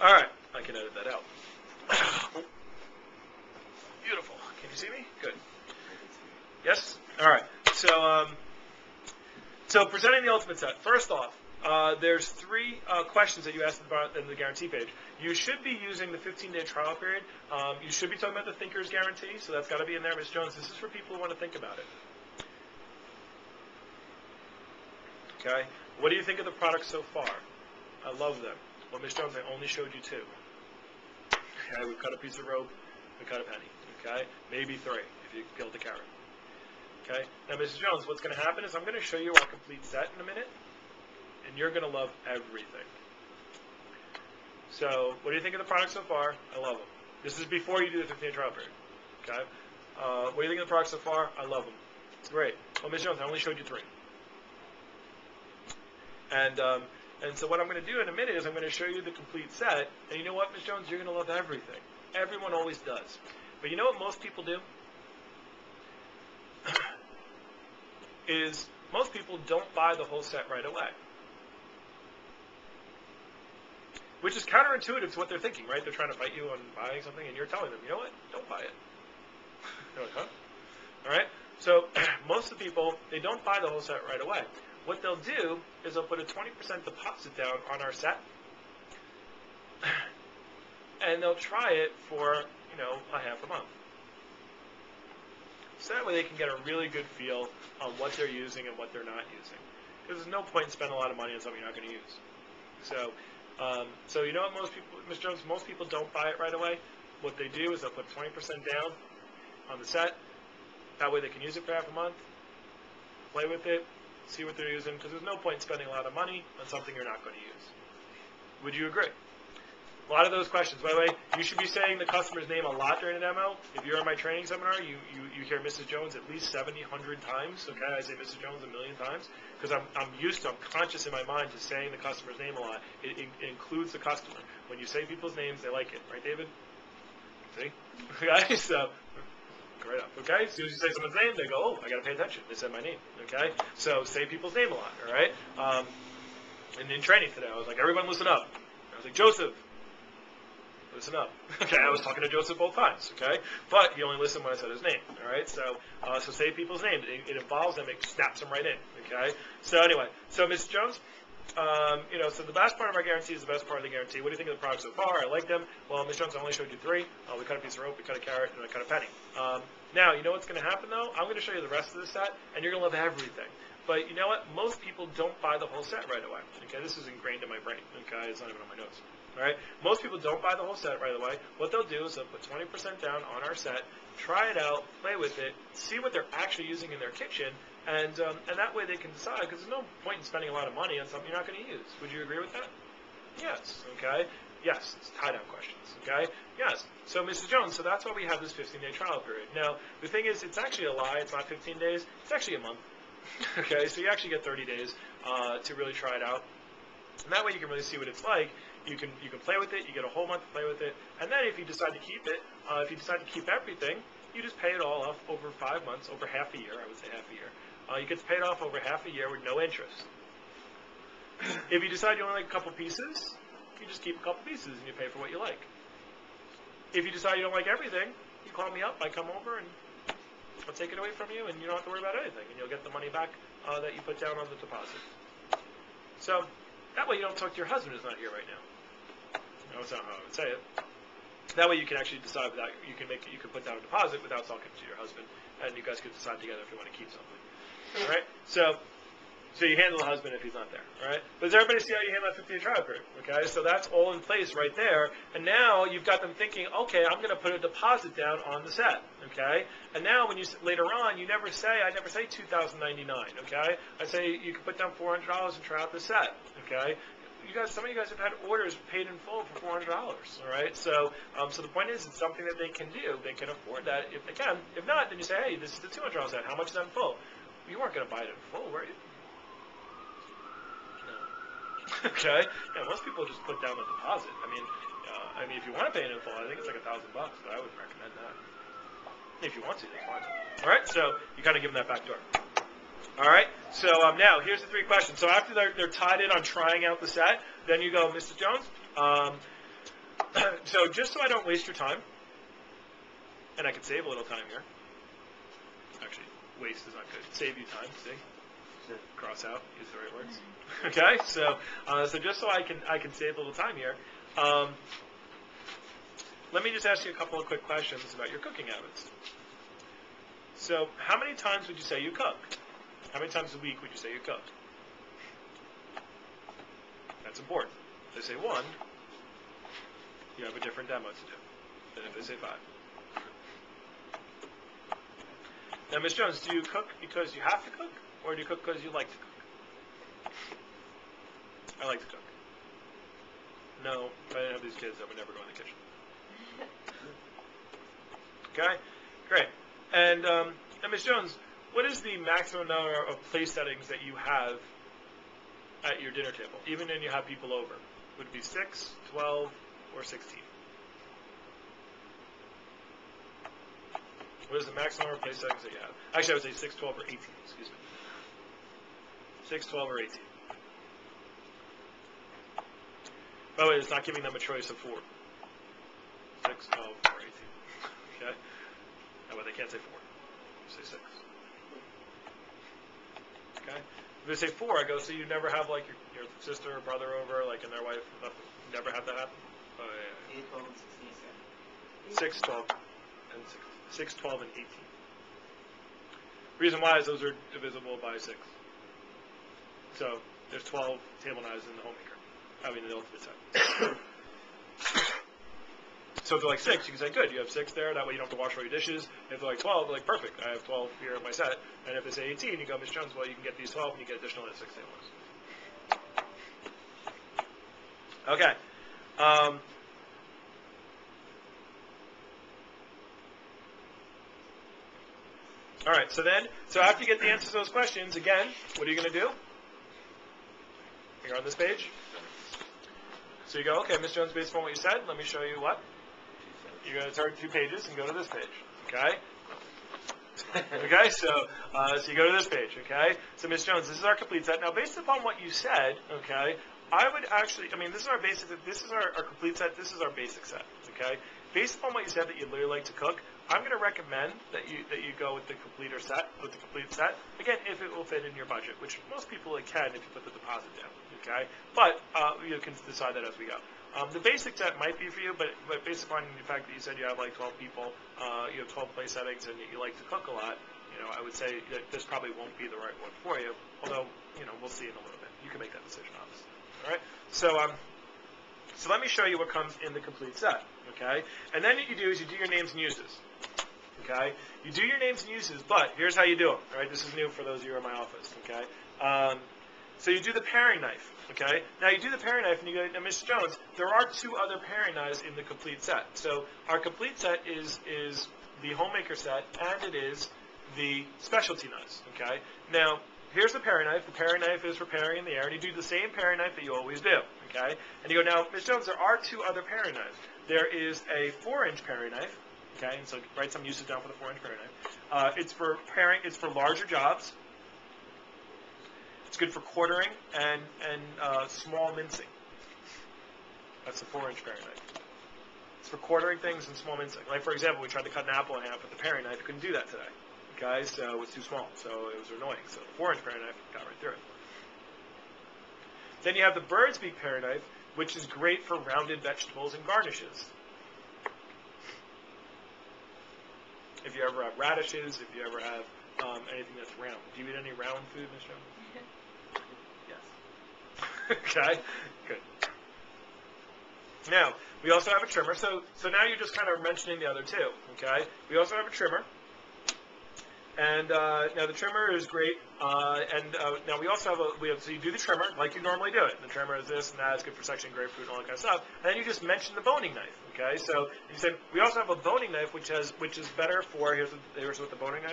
All right, I can edit that out. Beautiful. Can you see me? Good. Yes? All right. So presenting the ultimate set. First off, there's three questions that you asked about in the guarantee page. You should be using the 15-day trial period. You should be talking about the thinker's guarantee, so that's got to be in there, Ms. Jones. This is for people who want to think about it. Okay. What do you think of the products so far? I love them. Well, Ms. Jones, I only showed you two. Okay, we've cut a piece of rope, we cut a penny. Okay, maybe three if you peeled the carrot. Okay, now Mrs. Jones, what's going to happen is I'm going to show you our complete set in a minute, and you're going to love everything. So, what do you think of the products so far? I love them. This is before you do the 15-day trial period. Okay, what do you think of the products so far? I love them. It's great. Well, Mrs. Jones, I only showed you three. And so what I'm going to do in a minute is I'm going to show you the complete set. And you know what, Ms. Jones? You're going to love everything. Everyone always does. But you know what most people do? Is most people don't buy the whole set right away. Which is counterintuitive to what they're thinking, right? They're trying to fight you on buying something, and you're telling them, you know what? Don't buy it. They're like, huh? All right? So most of the people, they don't buy the whole set right away. What they'll do is they'll put a 20% deposit down on our set, and they'll try it for, a half a month. So that way they can get a really good feel on what they're using and what they're not using. Because there's no point in spending a lot of money on something you're not going to use. So you know what most people, Ms. Jones, most people don't buy it right away. What they do is they'll put 20% down on the set. That way they can use it for half a month, play with it, see what they're using, because there's no point in spending a lot of money on something you're not going to use. Would you agree? A lot of those questions. By the way, you should be saying the customer's name a lot during a demo. If you're in my training seminar, you hear Mrs. Jones at least 70, 100 times. Okay, I say Mrs. Jones a million times because I'm conscious in my mind to saying the customer's name a lot. It includes the customer. When you say people's names, they like it, right, David? See? Okay, so. Right up, okay? As soon as you say someone's name, they go, oh, I got to pay attention. They said my name, okay? So say people's name a lot, all right? And in training today, I was like, everyone listen up. I was like, Joseph, listen up. Okay, I was talking to Joseph both times, okay? But he only listened when I said his name, all right? So say people's names. It involves them. It snaps them right in, okay? So anyway, so Mrs. Jones, so the best part of our guarantee is the best part of the guarantee. What do you think of the products so far? I like them. Well, Ms. Jones, I only showed you three. We cut a piece of rope, we cut a carrot, and I cut a penny. Now, you know what's going to happen, though? I'm going to show you the rest of the set, and you're going to love everything. But you know what? Most people don't buy the whole set right away. Okay, this is ingrained in my brain. Okay, it's not even on my notes. All right, most people don't buy the whole set right away. What they'll do is they'll put 20% down on our set, try it out, play with it, see what they're actually using in their kitchen, and that way they can decide, because there's no point in spending a lot of money on something you're not going to use. Would you agree with that? Yes. Okay. Yes. It's tie-down questions. Okay. Yes. So, Mrs. Jones, so that's why we have this 15-day trial period. Now, the thing is, it's actually a lie. It's not 15 days. It's actually a month. Okay. So you actually get 30 days to really try it out. And that way you can really see what it's like. You can play with it. You get a whole month to play with it. And then if you decide to keep it, if you decide to keep everything, you just pay it all off over 5 months, over half a year. I would say half a year. You get to pay it off over half a year with no interest. If you decide you only like a couple pieces, you just keep a couple pieces and you pay for what you like. If you decide you don't like everything, you call me up, I come over and I'll take it away from you and you don't have to worry about anything and you'll get the money back that you put down on the deposit. So that way you don't talk to your husband who's not here right now. No, that's not how I would say it. That way you can actually decide without, you can put down a deposit without talking to your husband and you guys can decide together if you want to keep something. All right? So you handle the husband if he's not there, all right? But does everybody see how you handle that 15-day trial period, okay? So that's all in place right there. And now you've got them thinking, okay, I'm going to put a deposit down on the set, okay? And now when you, later on, I never say $2,099, okay? I say you can put down $400 and try out the set, okay? Some of you guys have had orders paid in full for $400, all right? So the point is, it's something that they can do. They can afford that if they can. If not, then you say, hey, this is the $200 set. How much is that in full? You weren't going to buy it in full, were you? No. Okay. Yeah, most people just put down the deposit. I mean, if you want to pay it in full, I think it's like $1,000, but I wouldn't recommend that. If you want to, that's fine. All right. So you kind of give them that back door. All right. So now here's the three questions. So after they're tied in on trying out the set, then you go, Mr. Jones, So just so I don't waste your time, and I can save a little time here. Actually, waste is not good. Save you time, see? Cross out, use the right words. Okay, so just so I can save a little time here, let me just ask you a couple of quick questions about your cooking habits. So, how many times would you say you cook? How many times a week would you say you cook? That's important. If they say 1, you have a different demo to do than if they say 5. Now, Ms. Jones, do you cook because you have to cook, or do you cook because you like to cook? I like to cook. No, if I didn't have these kids, I would never go in the kitchen. Okay, great. And Ms. Jones, what is the maximum number of place settings that you have at your dinner table, even when you have people over? Would it be 6, 12, or 16? What is the maximum number of place settings that you have? Actually, I would say 6, 12, or 18, excuse me. 6, 12, or 18. By the way, it's not giving them a choice of 4. 6, 12, or 18. Okay? That way they can't say 4. Say 6. Okay? If they say 4, I go, so you never have like your sister or brother over, like, and their wife, nothing? You never have that happen? Oh, yeah. 8, 12, and 16, 6, 12, and 16. 6, 12, and 18. Reason why is those are divisible by 6. So there's 12 table knives in the homemaker. I mean, the ultimate set. So if they're like 6, you can say, good, you have 6 there. That way you don't have to wash all your dishes. If they're like 12, they're like, perfect, I have 12 here in my set. And if they say 18, you go, Ms. Jones, well, you can get these 12, and you get additional 6 table knives. Okay. All right, so after you get the answers to those questions, again, what are you going to do? You're on this page. So you go, okay, Ms. Jones, based on what you said, let me show you what? You're going to turn 2 pages and go to this page, okay? Okay, so you go to this page, okay? So Ms. Jones, this is our complete set. Now, based upon what you said, okay, I would actually, I mean, this is our basic, this is our complete set, this is our basic set, okay? Based upon what you said that you really like to cook, I'm going to recommend that you go with the complete set. Again, if it will fit in your budget, which most people can if you put the deposit down. Okay, but you can decide that as we go. The basic set might be for you, but based upon the fact that you said you have like 12 people, you have 12 place settings, and you like to cook a lot, I would say that this probably won't be the right one for you. Although, we'll see in a little bit. You can make that decision, obviously. All right. So let me show you what comes in the complete set. Okay, and then what you do is you do your names and uses. Okay, you do your names and uses, but here's how you do them. All right, this is new for those of you in my office. Okay, so you do the paring knife. Okay, now you do the paring knife, and you go, now, Ms. Jones, there are 2 other paring knives in the complete set. So our complete set is the homemaker set, and it is the specialty knives. Okay, now here's the paring knife. The paring knife is for paring in the air, and you do the same paring knife that you always do. Okay, and you go, now, Ms. Jones, there are 2 other paring knives. There is a 4-inch paring knife. Okay, and so write some uses down for the 4-inch paring knife. It's for paring. It's for larger jobs. It's good for quartering and small mincing. That's the 4-inch paring knife. It's for quartering things and small mincing. Like, for example, we tried to cut an apple in half with the paring knife. We couldn't do that today. Okay, so it was too small, so it was annoying. So the 4-inch paring knife got right through it. Then you have the bird's beak paring knife, which is great for rounded vegetables and garnishes. If you ever have radishes, if you ever have anything that's round. Do you eat any round food, Ms. Jones? Yes. Okay, good. Now, we also have a trimmer. So now you're just kind of mentioning the other 2, okay? We also have a trimmer. And now the trimmer is great. Now we also have so you do the trimmer like you normally do it. The trimmer is this and that. It's good for sectioning grapefruit and all that kind of stuff. And then you just mention the boning knife. Okay, so you say we also have a boning knife which is better for here's what the boning knife.